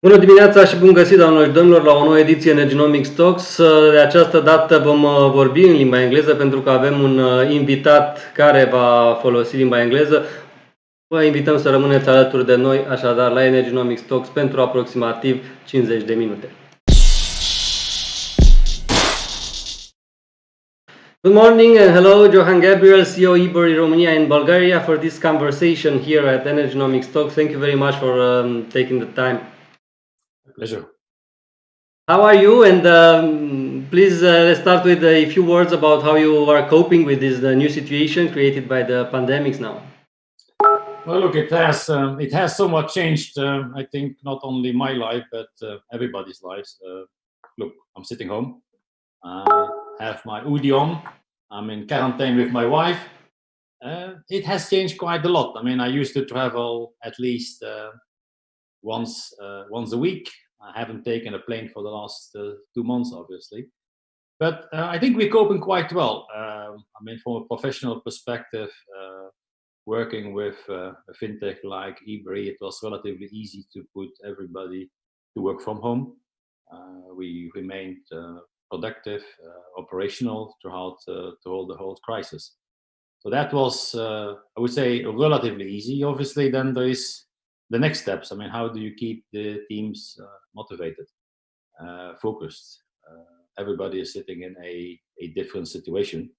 Bună dimineața și bun găsit, doamnelor și domnilor, la o nouă ediție EnergynomicsTalks. De această dată vom vorbi în limba engleză pentru că avem un invitat care va folosi limba engleză. Vă invităm să rămâneți alături de noi, așadar, la EnergynomicsTalks pentru aproximativ 50 de minute. Good morning and hello, Johan Gabriels, CEO Ebury Romania in Bulgaria, for this conversation here at EnergynomicsTalks. Thank you very much for taking the time. Pleasure. How are you? And please let's start with a few words about how you are coping with this new situation created by the pandemics now. Well, look, it has somewhat changed. I think not only my life but everybody's lives. Look, I'm sitting home. I have my hoodie on. I'm in quarantine with my wife. It has changed quite a lot. I mean, I used to travel at least once a week. I haven't taken a plane for the last 2 months, obviously. But I think we're coping quite well. I mean, from a professional perspective, working with a fintech like Ebury, it was relatively easy to put everybody to work from home. We remained productive, operational throughout the whole crisis. So that was, I would say, relatively easy. Obviously, then there is the next steps. I mean, how do you keep the teams motivated, focused? Everybody is sitting in a different situation,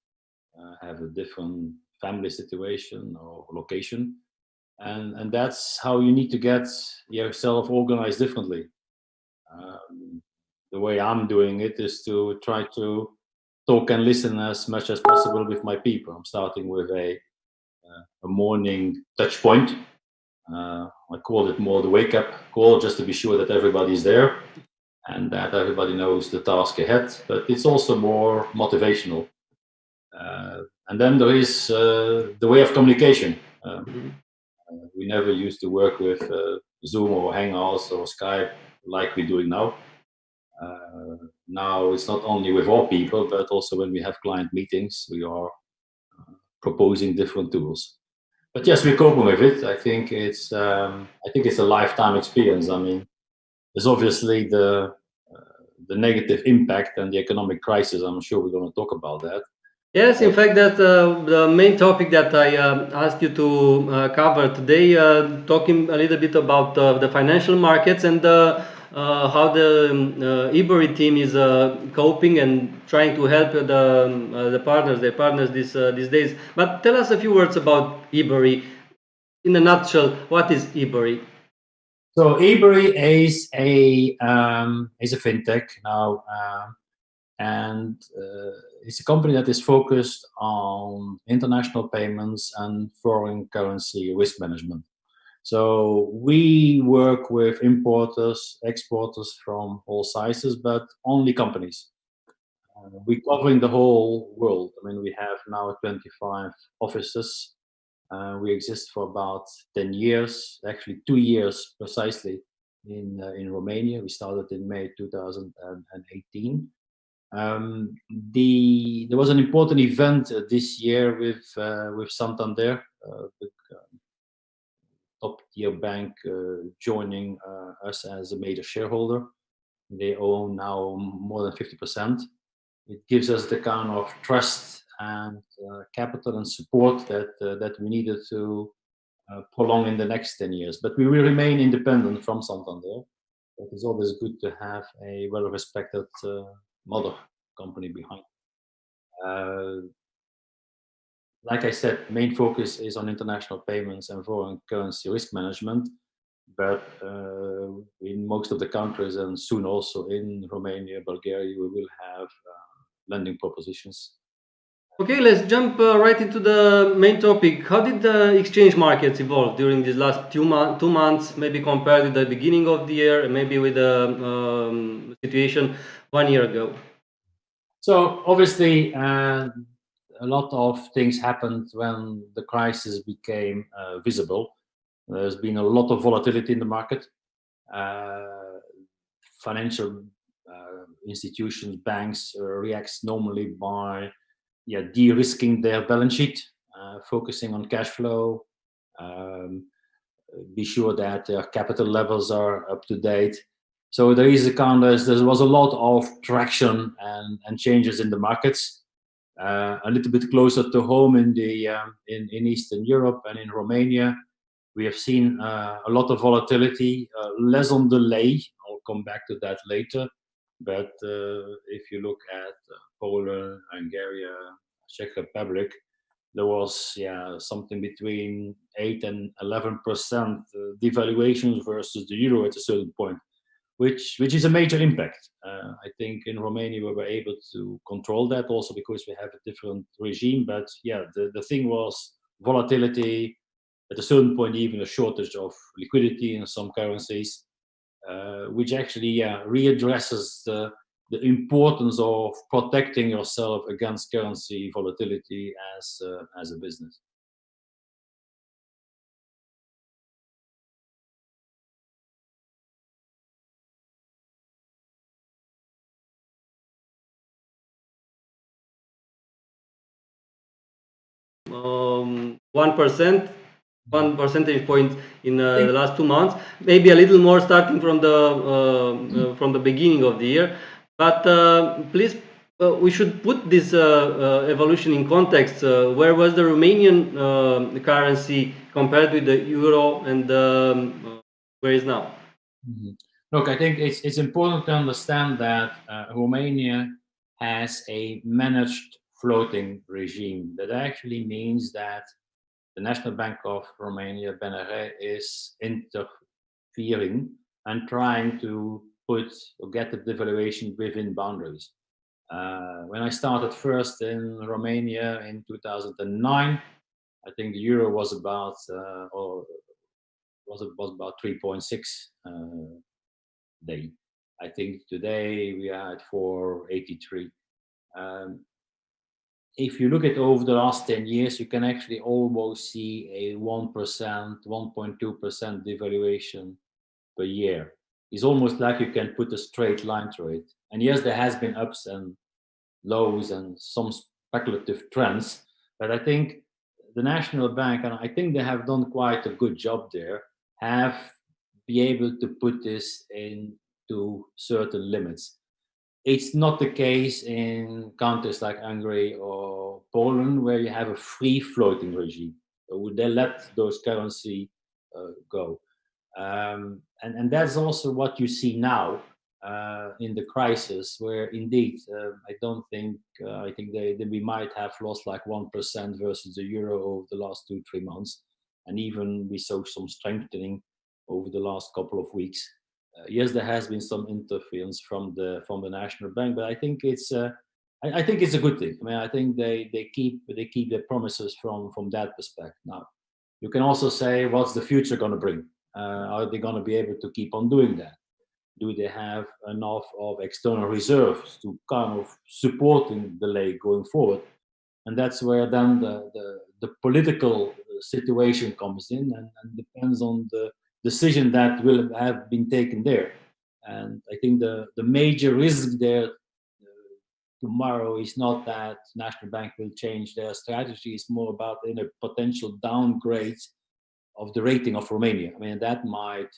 have a different family situation or location, and that's how you need to get yourself organized differently. The way I'm doing it is to try to talk and listen as much as possible with my people. I'm starting with a morning touch point. I call it more the wake-up call, just to be sure that everybody's there and that everybody knows the task ahead. But it's also more motivational. And then there is the way of communication. We never used to work with Zoom or Hangouts or Skype like we're doing now. Now it's not only with our people, but also when we have client meetings, we are proposing different tools. But yes, we're coping with it. I think it's a lifetime experience. I mean, there's obviously the negative impact and the economic crisis. I'm sure we're going to talk about that. Yes, in fact, that's the main topic that I asked you to cover today, talking a little bit about the financial markets and how the Ebury team is coping and trying to help their partners these days. But tell us a few words about Ebury. In a nutshell, what is Ebury? So Ebury is a fintech now, and it's a company that is focused on international payments and foreign currency risk management. So we work with importers, exporters from all sizes, but only companies. We're covering the whole world. I mean, we have now 25 offices. We exist for about 10 years, actually 2 years precisely in Romania. We started in May 2018. There was an important event this year with Santander, the top-tier bank, joining us as a major shareholder. They own now more than 50%. It gives us the kind of trust and capital and support that we needed to prolong in the next 10 years. But we will remain independent from Santander. It is always good to have a well-respected mother company behind. Like I said, main focus is on international payments and foreign currency risk management. But in most of the countries and soon also in Romania, Bulgaria, we will have lending propositions. Okay, let's jump right into the main topic. How did the exchange markets evolve during these last 2 months, maybe compared with the beginning of the year, and maybe with the situation 1 year ago? So obviously, a lot of things happened when the crisis became visible. There's been a lot of volatility in the market. Financial institutions, banks react normally by de-risking their balance sheet, focusing on cash flow, be sure that their capital levels are up to date. So there was a lot of traction and changes in the markets. A little bit closer to home in Eastern Europe and in Romania, we have seen a lot of volatility, less on delay. I'll come back to that later. But if you look at Poland, Hungary, Czech Republic, there was something between 8 and 11% devaluations versus the euro at a certain point, which is a major impact. I think in Romania we were able to control that also because we have a different regime. But the thing was volatility, at a certain point even a shortage of liquidity in some currencies, which actually readdresses the importance of protecting yourself against currency volatility as a business. One percentage point in the last 2 months, maybe a little more starting from the beginning of the year. But please, we should put this evolution in context. Where was the Romanian currency compared with the euro, and where is now? Mm-hmm. Look, I think it's important to understand that Romania has a managed floating regime. That actually means that the National Bank of Romania, BNR, is interfering and trying to get the devaluation within boundaries. When I started first in Romania in 2009, I think the euro was about was about 3.6 day. I think today we are at 483. If you look at over the last 10 years, you can actually almost see a 1%, 1.2% devaluation per year. It's almost like you can put a straight line through it. And yes, there has been ups and lows and some speculative trends, but I think the National Bank, and I think they have done quite a good job there, have be able to put this into certain limits. It's not the case in countries like Hungary or Poland, where you have a free floating regime. So they let those currency go. And that's also what you see now in the crisis, where indeed I think we might have lost like 1% versus the euro over the last 2-3 months, and even we saw some strengthening over the last couple of weeks. Yes, there has been some interference from the National Bank, but I think it's a good thing. I mean, I think they keep their promises from that perspective. Now, you can also say, what's the future going to bring? Are they going to be able to keep on doing that? Do they have enough of external reserves to kind of supporting the leg going forward? And that's where then the political situation comes in, and depends on the decision that will have been taken there. And I think the major risk there tomorrow is not that National Bank will change their strategy. It's more about a potential downgrade of the rating of Romania. I mean, that might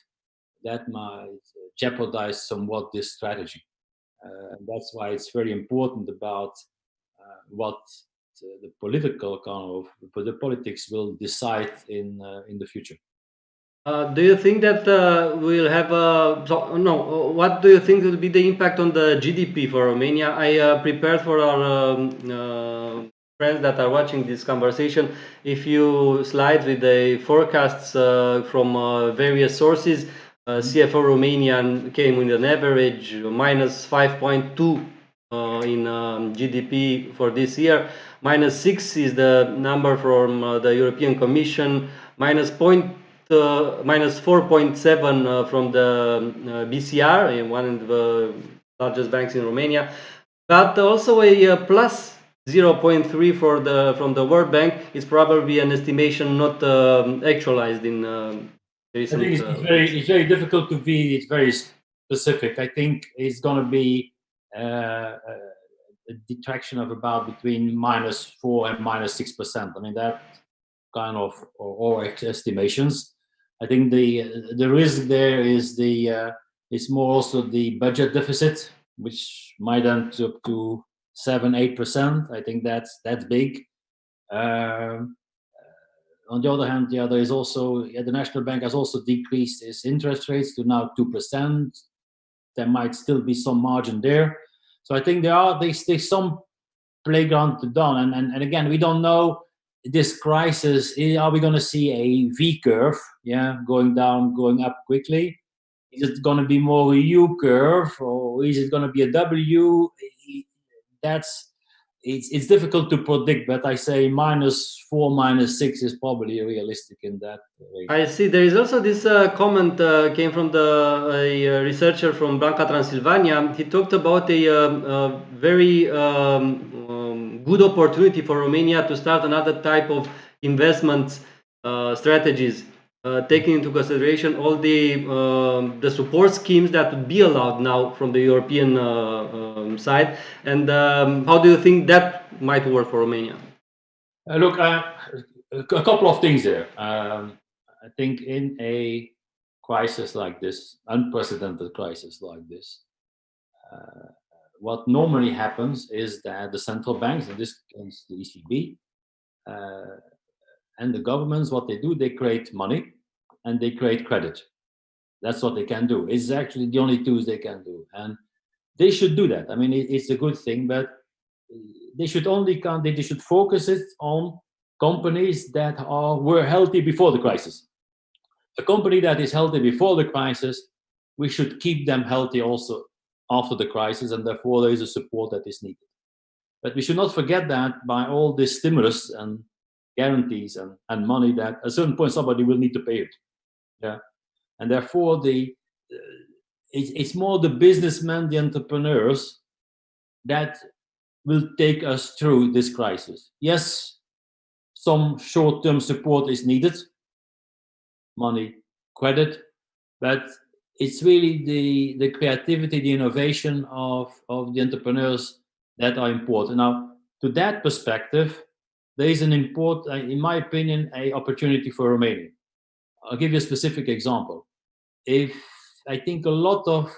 jeopardize somewhat this strategy. That's why it's very important about what the politics will decide in the future. Do you think that we'll have what do you think will be the impact on the GDP for Romania? I prepared for our friends that are watching this conversation a few slides with the forecasts from various sources. CFO Romanian came with an average minus 5.2 in GDP for this year. Minus 6 is the number from the European Commission. Minus 4.7 from the BCR, one of the largest banks in Romania, but also a plus 0.3 from the World Bank is probably an estimation not actualized in recent. I think it's very difficult to be. It's very specific. I think it's going to be a detraction of about between -4 and -6%. I mean, that kind of or estimations. I think the risk there is It's more also the budget deficit, which might end up to 7-8%. I think that's big. Um, on the other hand, there is also the National Bank has also decreased its interest rates to now 2%. There might still be some margin there. So I think there's some playground to done. And again, we don't know this crisis. Are we going to see a V curve? Yeah, going down, going up quickly. Is it going to be more a U curve, or is it going to be a W? It's difficult to predict, but I say -4, -6 is probably realistic in that range. I see. There is also this comment came from a researcher from Branca, Transylvania. He talked about a very good opportunity for Romania to start another type of investment strategies, taking into consideration all the support schemes that would be allowed now from the European side. And how do you think that might work for Romania? Look, a couple of things there. I think in a crisis like this, unprecedented crisis like this, what normally happens is that the central banks, in this case the ECB, and the governments, what they do, they create money and they create credit. That's what they can do. It's actually the only tools they can do, and they should do that. I mean, it's a good thing, but they should they should focus it on companies that were healthy before the crisis. A company that is healthy before the crisis, we should keep them healthy also after the crisis, and therefore there is a support that is needed. But we should not forget that by all this stimulus and guarantees and money, that at a certain point somebody will need to pay it. Yeah, and therefore it's more the businessmen, the entrepreneurs, that will take us through this crisis. Yes, some short-term support is needed, money, credit, but it's really the creativity, the innovation of the entrepreneurs that are important. Now, to that perspective, there is an important, in my opinion, a opportunity for Romania. I'll give you a specific example. I think a lot of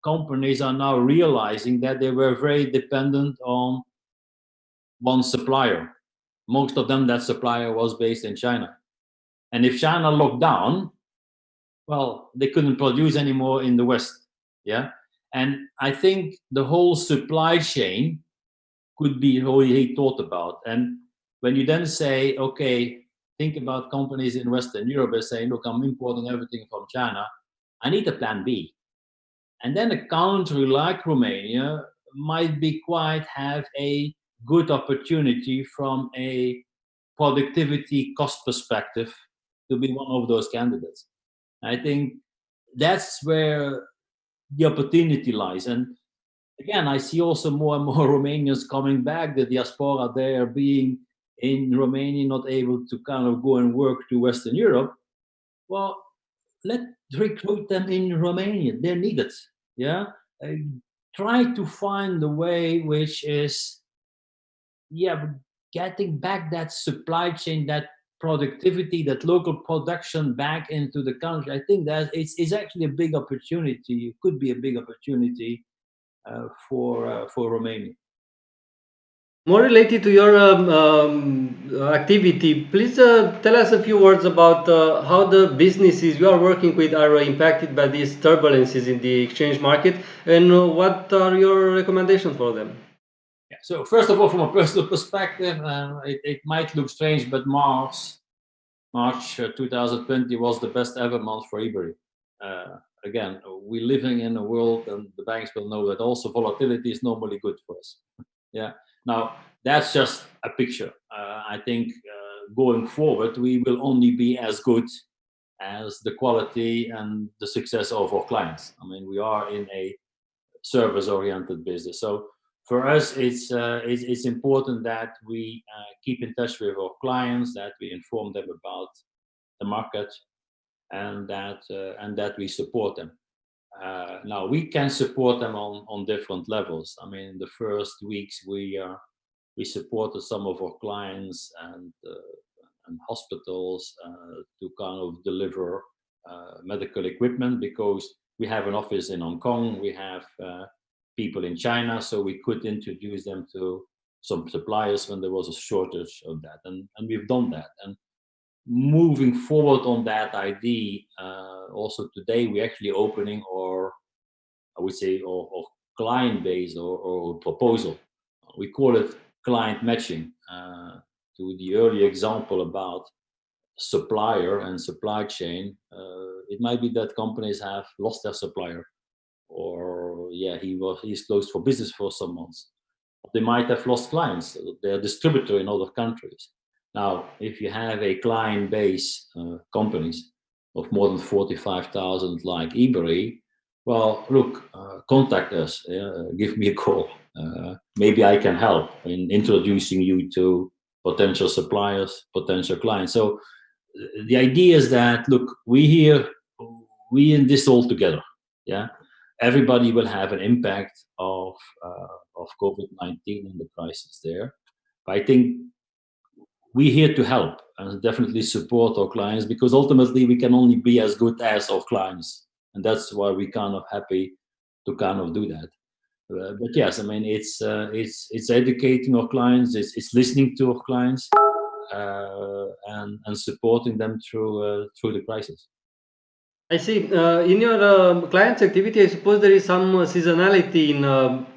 companies are now realizing that they were very dependent on one supplier. Most of them, that supplier was based in China. And if China locked down, well, they couldn't produce anymore in the West. Yeah. And I think the whole supply chain could be really thought about. And when you then say, okay, think about companies in Western Europe and say, look, I'm importing everything from China, I need a plan B. And then a country like Romania might be quite have a good opportunity from a productivity cost perspective to be one of those candidates. I think that's where the opportunity lies. And again, I see also more and more Romanians coming back, the diaspora there being in Romania, not able to kind of go and work to Western Europe. Well, let's recruit them in Romania. They're needed. Yeah. Try to find a way which is, getting back that supply chain, that productivity, that local production back into the country. I think that it's actually a big opportunity. It could be a big opportunity for Romania. More related to your activity, please tell us a few words about how the businesses you are working with are impacted by these turbulences in the exchange market, and what are your recommendations for them? Yeah. So first of all, from a personal perspective, it might look strange, but March 2020 was the best ever month for Ebury. Again, we're living in a world, and the banks will know that also volatility is normally good for us. Yeah. Now, that's just a picture. I think going forward, we will only be as good as the quality and the success of our clients. I mean, we are in a service-oriented business. So for us, it's important that we keep in touch with our clients, that we inform them about the market, and that we support them. Now we can support them on different levels. I mean, in the first weeks we supported some of our clients and hospitals to kind of deliver medical equipment, because we have an office in Hong Kong, we have people in China, so we could introduce them to some suppliers when there was a shortage of that, and we've done that. And moving forward on that idea, also today we're actually opening our, I would say, our client base or proposal. We call it client matching. To the earlier example about supplier and supply chain, it might be that companies have lost their supplier, or he's closed for business for some months. They might have lost clients, they're a distributor in other countries. Now, if you have a client base, companies of more than 45,000 like Ebury, well, look, contact us, give me a call. Maybe I can help in introducing you to potential suppliers, potential clients. So the idea is that, look, we in this all together. Yeah, everybody will have an impact of COVID-19 and the crisis there. But I think we're here to help and definitely support our clients, because ultimately we can only be as good as our clients, and that's why we're kind of happy to kind of do that. But yes, I mean, it's educating our clients, it's listening to our clients, and supporting them through the crisis. I see. In your client's activity, I suppose there is some seasonality in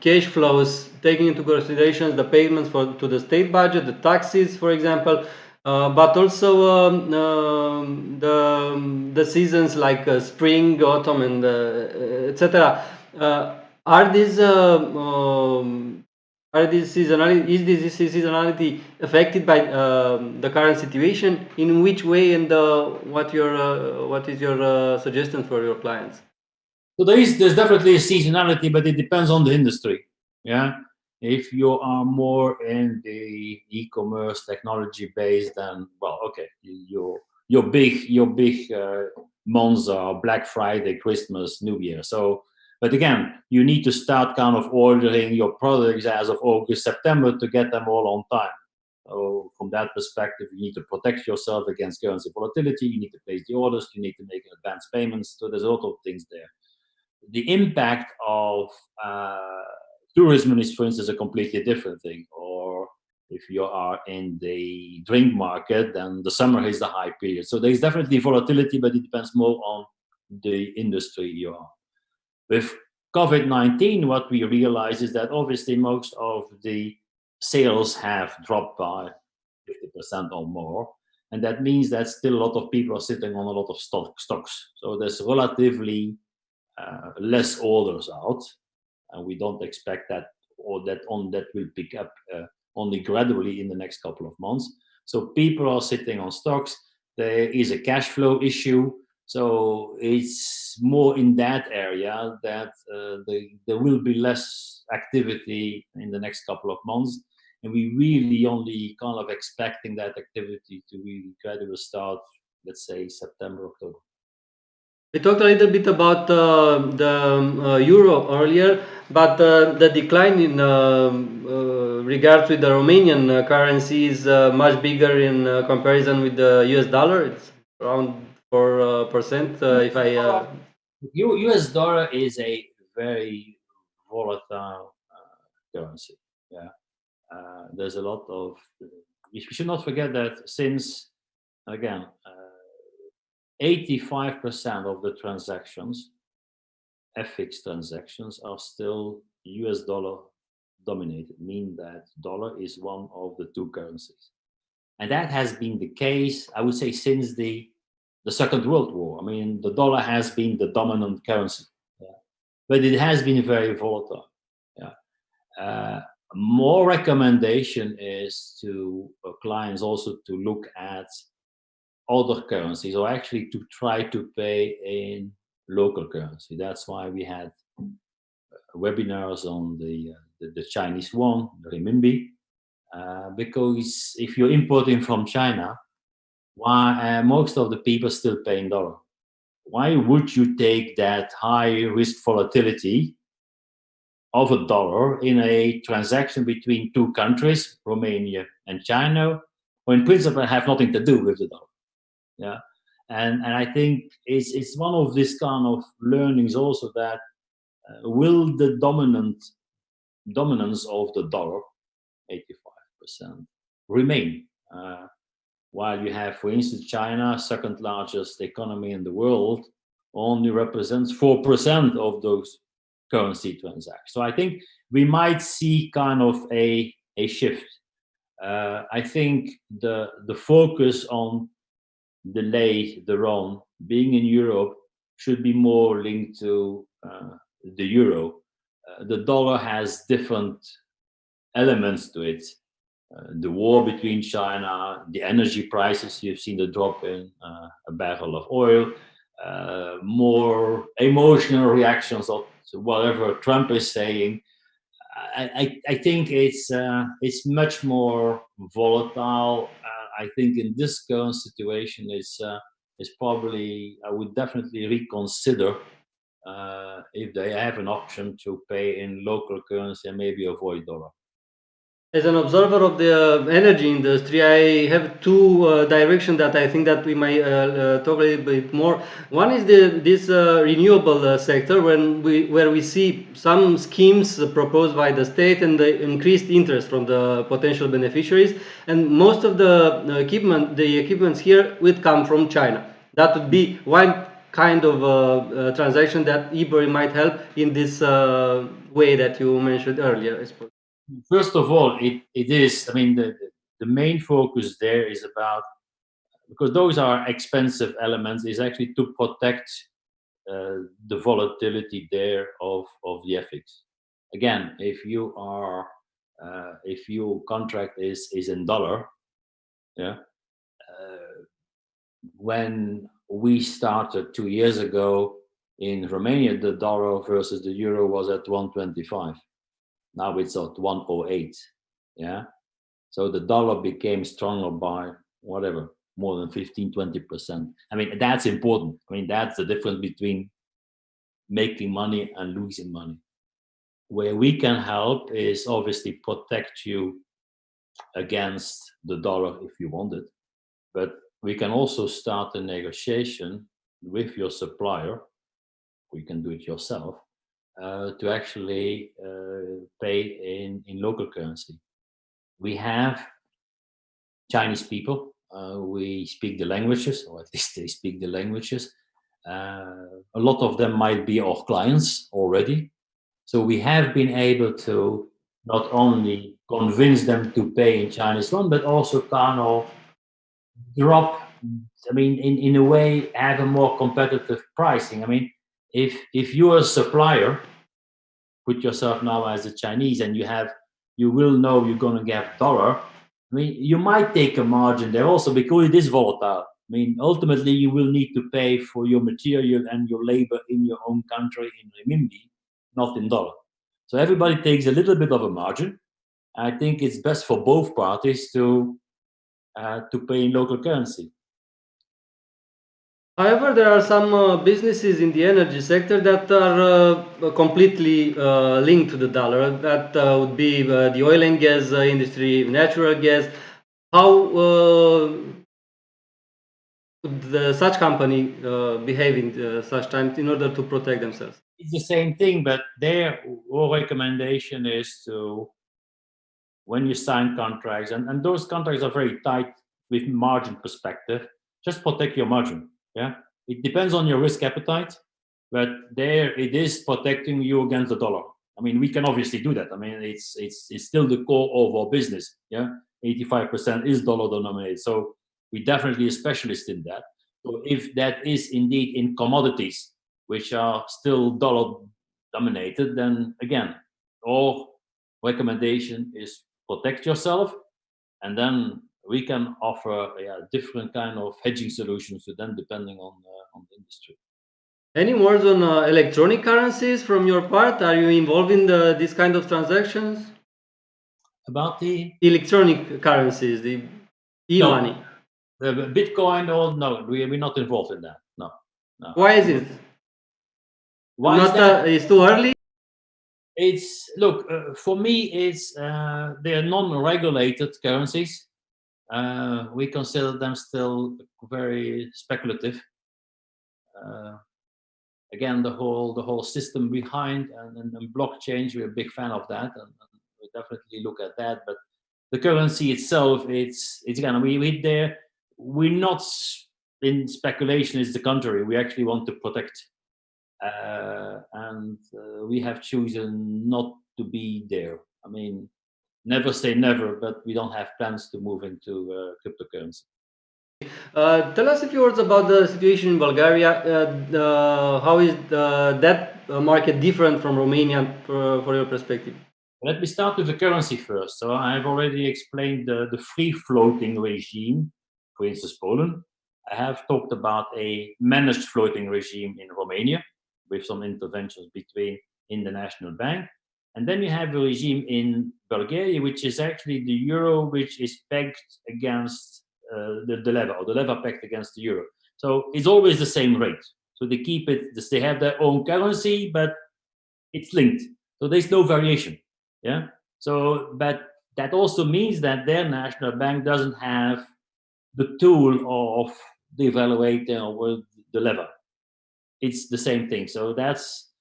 cash flows, taking into consideration the payments to the state budget, the taxes, for example, but also the seasons like spring, autumn, and etc. Are these is this seasonality affected by the current situation? In which way, and what is your suggestion for your clients? So there's definitely a seasonality, but it depends on the industry. Yeah, if you are more in the e-commerce technology based, then well, okay, your big months are Black Friday, Christmas, New Year. So, but again, you need to start kind of ordering your products as of August, September to get them all on time. So from that perspective, you need to protect yourself against currency volatility. You need to place the orders. You need to make advance payments. So there's a lot of things there. The impact of tourism is, for instance, a completely different thing. Or if you are in the drink market, then the summer is the high period. So there's definitely volatility, but it depends more on the industry you are. With COVID-19, what we realize is that obviously most of the sales have dropped by 50% or more. And that means that still a lot of people are sitting on a lot of stocks. So there's relatively less orders out, and we don't expect that will pick up only gradually in the next couple of months. So people are sitting on stocks. There is a cash flow issue, so it's more in that area that there will be less activity in the next couple of months, and we really only kind of expecting that activity to really gradually start, let's say September, October. We talked a little bit about the euro earlier, but the decline in regards with the Romanian currency is much bigger in comparison with the US dollar. It's around 4%. If I US dollar is a very volatile currency. Yeah, there's a lot of. We should not forget that since, again, 85% of the transactions, FX transactions, are still US dollar dominated, meaning that dollar is one of the two currencies. And that has been the case, I would say, since the Second World War. I mean, the dollar has been the dominant currency, but it has been very volatile. Yeah. More recommendation is to clients also to look at other currencies, or actually to try to pay in local currency. That's why we had webinars on the Chinese yuan, the renminbi, because if you're importing from China, why most of the people still pay in dollar? Why would you take that high risk volatility of a dollar in a transaction between two countries, Romania and China, when in principle have nothing to do with the dollar? Yeah. And I think it's one of this kind of learnings also that will the dominance of the dollar, 85%, remain. While you have, for instance, China, second largest economy in the world, only represents 4% of those currency transactions. So I think we might see kind of a shift. I think the focus on the lei, the RON, being in Europe should be more linked to the euro. The dollar has different elements to it. The war between China, the energy prices, you've seen the drop in a barrel of oil, more emotional reactions of whatever Trump is saying. I think it's much more volatile. I think in this current situation, it's probably, I would definitely reconsider if they have an option to pay in local currency and maybe avoid dollar. As an observer of the energy industry, I have two directions that I think that we might talk a little bit more. One is this renewable sector, where we see some schemes proposed by the state and the increased interest from the potential beneficiaries, and most of the equipments here would come from China. That would be one kind of transaction that Ebury might help in this way that you mentioned earlier, I suppose. First of all, it is, I mean, the main focus there is about, because those are expensive elements, is actually to protect the volatility there of the FX. Again, if you are if your contract is in dollar, yeah, when we started 2 years ago in Romania, the dollar versus the euro was at 125. Now it's at 108. Yeah. So the dollar became stronger by whatever, more than 15-20%. I mean, that's important. I mean, that's the difference between making money and losing money. Where we can help is obviously protect you against the dollar if you want it. But we can also start a negotiation with your supplier, or you can do it yourself, to actually pay in local currency. We have Chinese people. We speak the languages, or at least they speak the languages. A lot of them might be our clients already. So we have been able to not only convince them to pay in Chinese yuan, but also kind of drop, I mean, in a way, have a more competitive pricing. I mean, if you're a supplier, put yourself now as a Chinese, and you will know you're going to get dollar. I mean, you might take a margin there also because it is volatile. I mean, ultimately, you will need to pay for your material and your labor in your own country in renminbi, not in dollar. So everybody takes a little bit of a margin. I think it's best for both parties to pay in local currency. However, there are some businesses in the energy sector that are completely linked to the dollar. That would be the oil and gas industry, natural gas. How would such company behave in such times in order to protect themselves? It's the same thing, but their recommendation is to, when you sign contracts, and those contracts are very tight with margin perspective, just protect your margin. Yeah, it depends on your risk appetite, but there it is protecting you against the dollar. I mean, we can obviously do that. I mean, it's still the core of our business. Yeah, 85% is dollar denominated, so we definitely a specialist in that. So if that is indeed in commodities which are still dollar dominated, then again, our recommendation is protect yourself, and then we can offer different kind of hedging solutions to them depending on the industry. Any words on electronic currencies from your part? Are you involved in this kind of transactions? About the Electronic currencies, the e-money. No, the Bitcoin, or no, we're not involved in that. No. Why is it? Why is that? It's too early. It's look for me. It's they're non-regulated currencies. we consider them still very speculative. Again, the whole system behind and blockchain, we're a big fan of that, and we definitely look at that. But the currency itself, it's again, we're not in speculation. It's the contrary. We actually want to protect, and we have chosen not to be there. I mean, never say never, but we don't have plans to move into cryptocurrency. Tell us a few words about the situation in Bulgaria. How is that market different from Romania for your perspective? Let me start with the currency first. So I've already explained the free floating regime, for instance, Poland. I have talked about a managed floating regime in Romania with some interventions in the national bank. And then you have a regime in Bulgaria, which is actually the euro, which is pegged against the leva, or the leva pegged against the euro. So it's always the same rate. So they keep it, they have their own currency, but it's linked. So there's no variation. Yeah. So, but that also means that their national bank doesn't have the tool of devaluating or the lever. It's the same thing. So that's,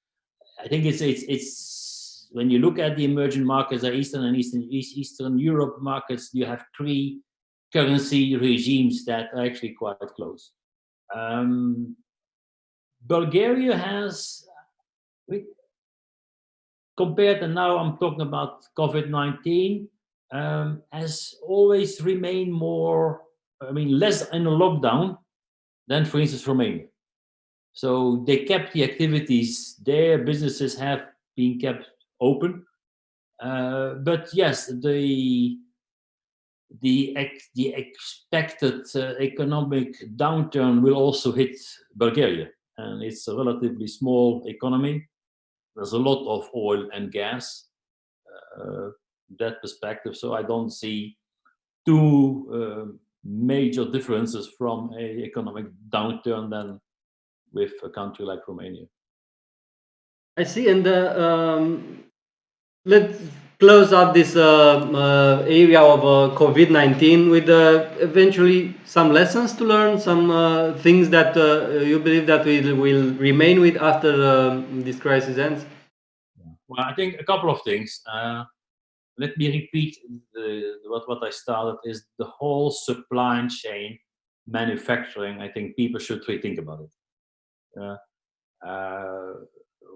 I think it's when you look at the emerging markets, the Eastern Europe markets, you have three currency regimes that are actually quite close. Bulgaria has, compared, and now I'm talking about COVID-19, has always remained more, less in a lockdown than, for instance, Romania. So they kept the activities, their businesses have been kept open. But yes, the expected economic downturn will also hit Bulgaria. And it's a relatively small economy. There's a lot of oil and gas, that perspective. So I don't see two major differences from an economic downturn than with a country like Romania. I see. And let's close up this area of COVID-19 with eventually some lessons to learn, some things that you believe that we will remain with after this crisis ends. Well, I think a couple of things. Let me repeat what I started is the whole supply chain manufacturing. I think people should rethink about it.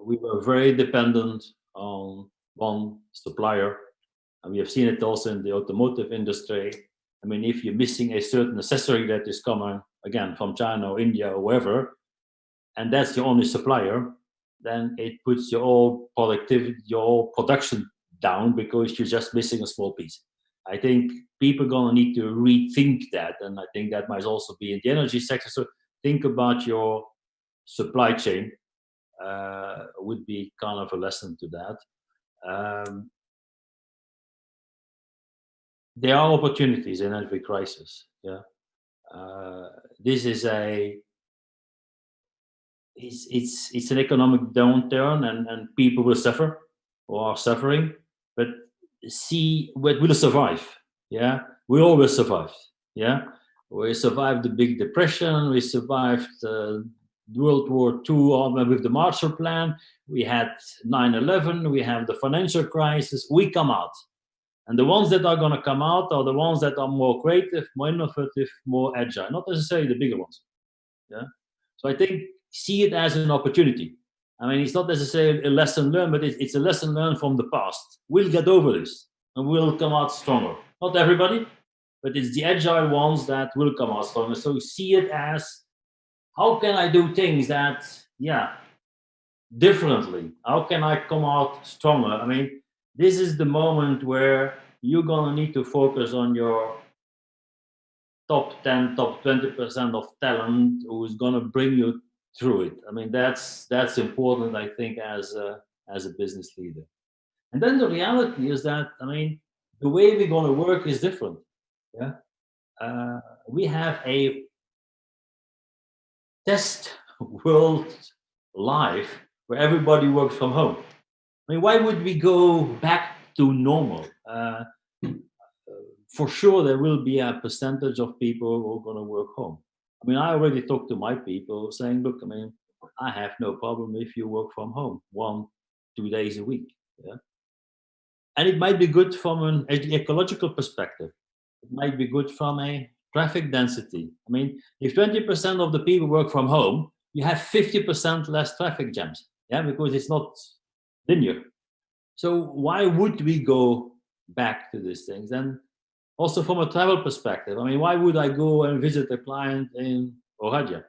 We were very dependent on one supplier, and we have seen it also in the automotive industry. I mean, if you're missing a certain accessory that is coming again from China or India or wherever, and that's your only supplier, then it puts your whole productivity, your whole production down because you're just missing a small piece. I think people are going to need to rethink that, and I think that might also be in the energy sector. So think about your supply chain. Would be kind of a lesson to that. There are opportunities in every crisis. Yeah, this is it's an economic downturn, and people will suffer or are suffering, but see what will survive. Yeah, we always survived. Yeah, we survived the Big Depression, we survived World War II with the Marshall Plan, we had 9/11, we have the financial crisis. We come out, and the ones that are going to come out are the ones that are more creative, more innovative, more agile, not necessarily the bigger ones. Yeah, so I think see it as an opportunity. I mean, it's not necessarily a lesson learned, but it's a lesson learned from the past. We'll get over this and we'll come out stronger. Not everybody, but it's the agile ones that will come out stronger. So see it as, how can I do things that, differently? How can I come out stronger? I mean, this is the moment where you're going to need to focus on your top 10, top 20% of talent who is going to bring you through it. I mean, that's important, I think, as a business leader. And then the reality is that, I mean, the way we're going to work is different. Yeah, we have a test world life where everybody works from home. I mean, why would we go back to normal? for sure there will be a percentage of people who are going to work home. I mean, I already talked to my people saying, look, I mean, I have no problem if you work from home 1-2 days a week. Yeah? And it might be good from an ecological perspective. It might be good from a traffic density. I mean, if 20% of the people work from home, you have 50% less traffic jams. Yeah, because it's not linear. So why would we go back to these things? And also from a travel perspective, I mean, why would I go and visit a client in Oradea?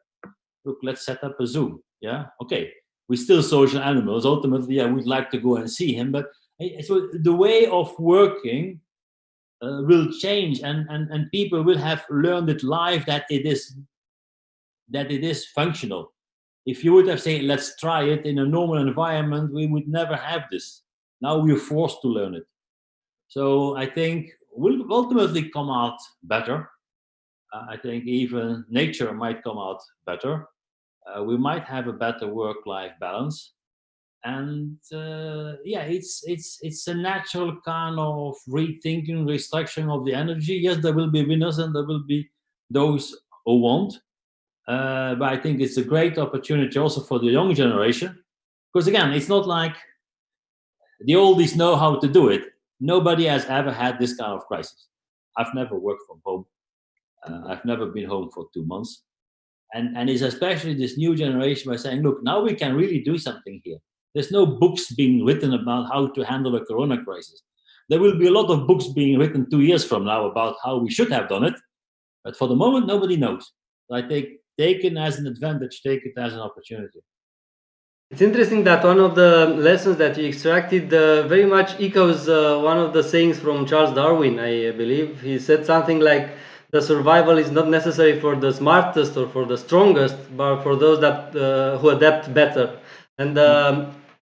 Look, let's set up a Zoom. Yeah, okay. We're still social animals. Ultimately, I would like to go and see him, but so the way of working will change, and people will have learned it live that it is functional. If you would have said, let's try it in a normal environment, we would never have this. Now we're forced to learn it. So I think we'll ultimately come out better. I think even nature might come out better. We might have a better work-life balance. And it's a natural kind of rethinking, restructuring of the energy. Yes, there will be winners and there will be those who won't. But I think it's a great opportunity also for the young generation, because again, it's not like the oldies know how to do it. Nobody has ever had this kind of crisis. I've never worked from home. I've never been home for 2 months. And it's especially this new generation by saying, look, now we can really do something here. There's no books being written about how to handle a corona crisis. There will be a lot of books being written 2 years from now about how we should have done it. But for the moment, nobody knows. So I take it as an advantage, take it as an opportunity. It's interesting that one of the lessons that you extracted very much echoes one of the sayings from Charles Darwin, I believe. He said something like, the survival is not necessary for the smartest or for the strongest, but for those that who adapt better. And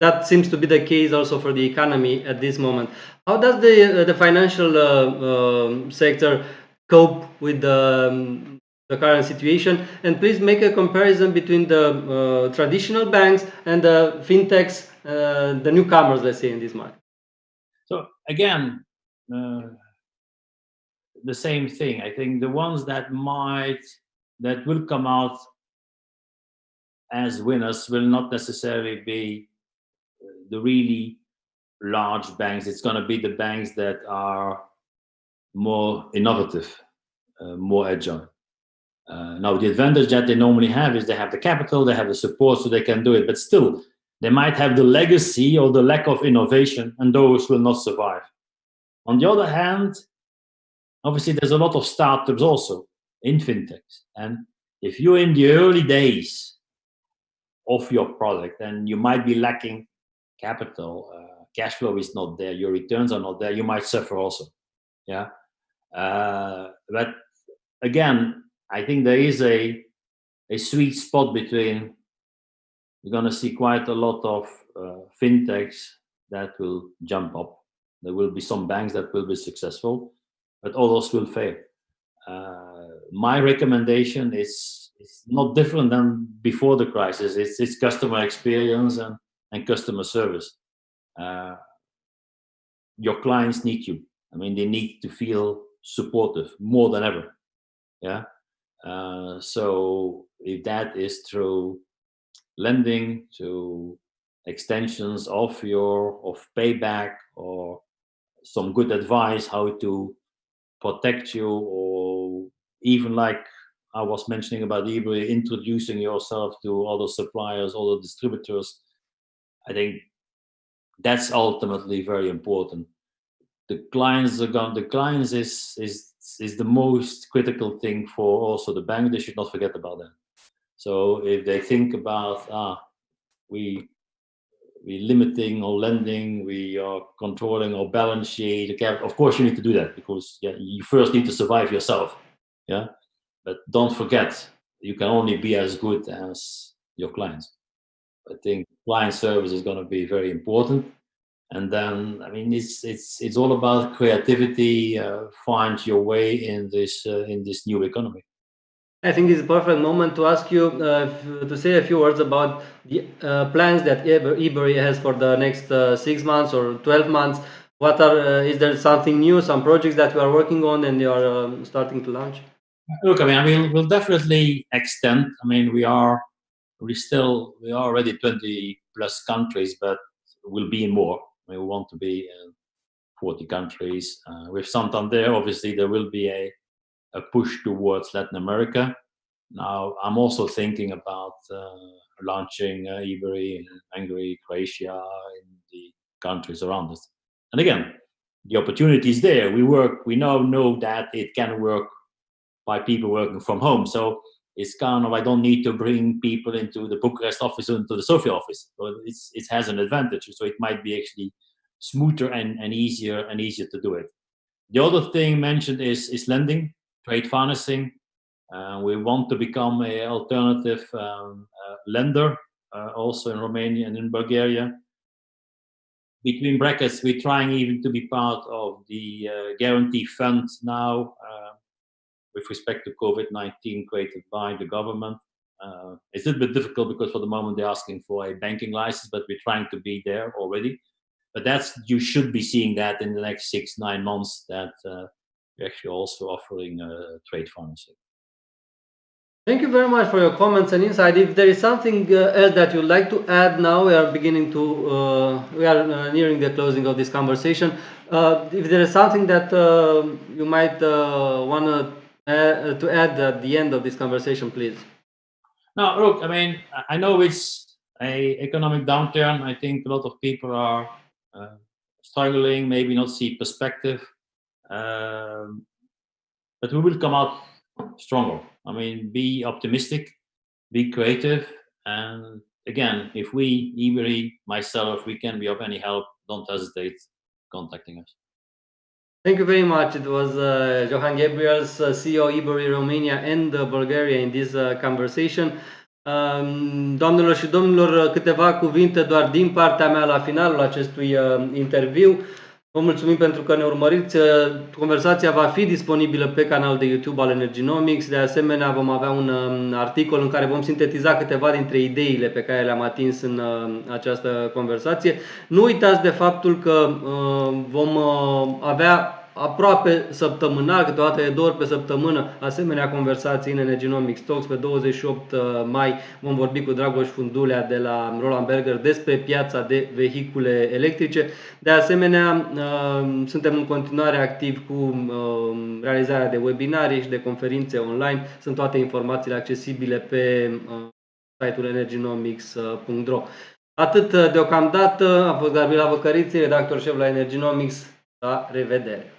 that seems to be the case also for the economy at this moment. How does the financial sector cope with the current situation? And please make a comparison between the traditional banks and the fintechs, the newcomers, let's say, in this market. So again, the same thing. I think the ones that will come out as winners will not necessarily be the really large banks. It's going to be the banks that are more innovative, more agile. Now, the advantage that they normally have is they have the capital, they have the support, so they can do it. But still, they might have the legacy or the lack of innovation, and those will not survive. On the other hand, obviously, there's a lot of startups also in fintechs. And if you're in the early days of your product and you might be lacking capital, cash flow is not there, your returns are not there, you might suffer also. Yeah. But again, I think there is a sweet spot between, you're going to see quite a lot of fintechs that will jump up. There will be some banks that will be successful, but others will fail. My recommendation is not different than before the crisis. It's customer experience and customer service. Your clients need you. I mean, they need to feel supportive more than ever. Yeah. So if that is through lending, to extensions of payback, or some good advice how to protect you, or even like I was mentioning about Ebury, introducing yourself to other suppliers, other distributors, I think that's ultimately very important. The clients is the most critical thing for also the bank. They should not forget about that. So if they think about we limiting our lending, we are controlling our balance sheet, of course you need to do that, because you first need to survive yourself. Yeah, but don't forget, you can only be as good as your clients. I think client service is going to be very important. And then, I mean, it's all about creativity. Find your way in this new economy. I think it's a perfect moment to ask you to say a few words about the plans that Ebury has for the next 6 months or 12 months. What are is there something new, some projects that you are working on and you are starting to launch? Look, I mean, we'll definitely extend. I mean, we are already 20 plus countries, but we'll be in more. We want to be in 40 countries. With Santander, obviously, there will be a push towards Latin America. Now, I'm also thinking about launching Ebury in Hungary, Croatia, in the countries around us. And again, the opportunity is there. We now know that it can work by people working from home. So it's kind of, I don't need to bring people into the Bucharest office or into the Sofia office. So it has an advantage. So it might be actually smoother and easier to do it. The other thing mentioned is lending, trade financing. We want to become an alternative lender also in Romania and in Bulgaria. Between brackets, we're trying even to be part of the guarantee fund now with respect to COVID-19 created by the government. It's a little bit difficult because for the moment they're asking for a banking license, but we're trying to be there already. But you should be seeing that in the next 6-9 months that we're actually also offering trade financing. Thank you very much for your comments and insight. If there is something else that you'd like to add now, we are nearing the closing of this conversation. If there is something that you might want to add at the end of this conversation, please. Now, look, I mean, I know it's a economic downturn. I think a lot of people are struggling, maybe not see perspective, but we will come out stronger. I mean, be optimistic, be creative, and again, if we, Ebury, myself, we can be of any help, don't hesitate contacting us. Thank you very much. It was Johan Gabriels, CEO Ebury Romania and Bulgaria in this conversation. Doamnelor și domnilor, câteva cuvinte doar din partea mea la finalul acestui interviu. Vă mulțumim pentru că ne urmăriți. Conversația va fi disponibilă pe canalul de YouTube al Energynomics. De asemenea, vom avea un articol în care vom sintetiza câteva dintre ideile pe care le-am atins în această conversație. Nu uitați de faptul că vom avea aproape săptămânal, câteodată de 2 ori pe săptămână, asemenea conversații în EnergynomicsTalks. Pe 28 mai vom vorbi cu Dragoș Fundulea de la Roland Berger despre piața de vehicule electrice. De asemenea, suntem în continuare activi cu realizarea de webinarii și de conferințe online. Sunt toate informațiile accesibile pe site-ul energynomics.ro. Atât deocamdată. A fost Gabriela Văcăriți, redactor șef la Energynomics. La revedere!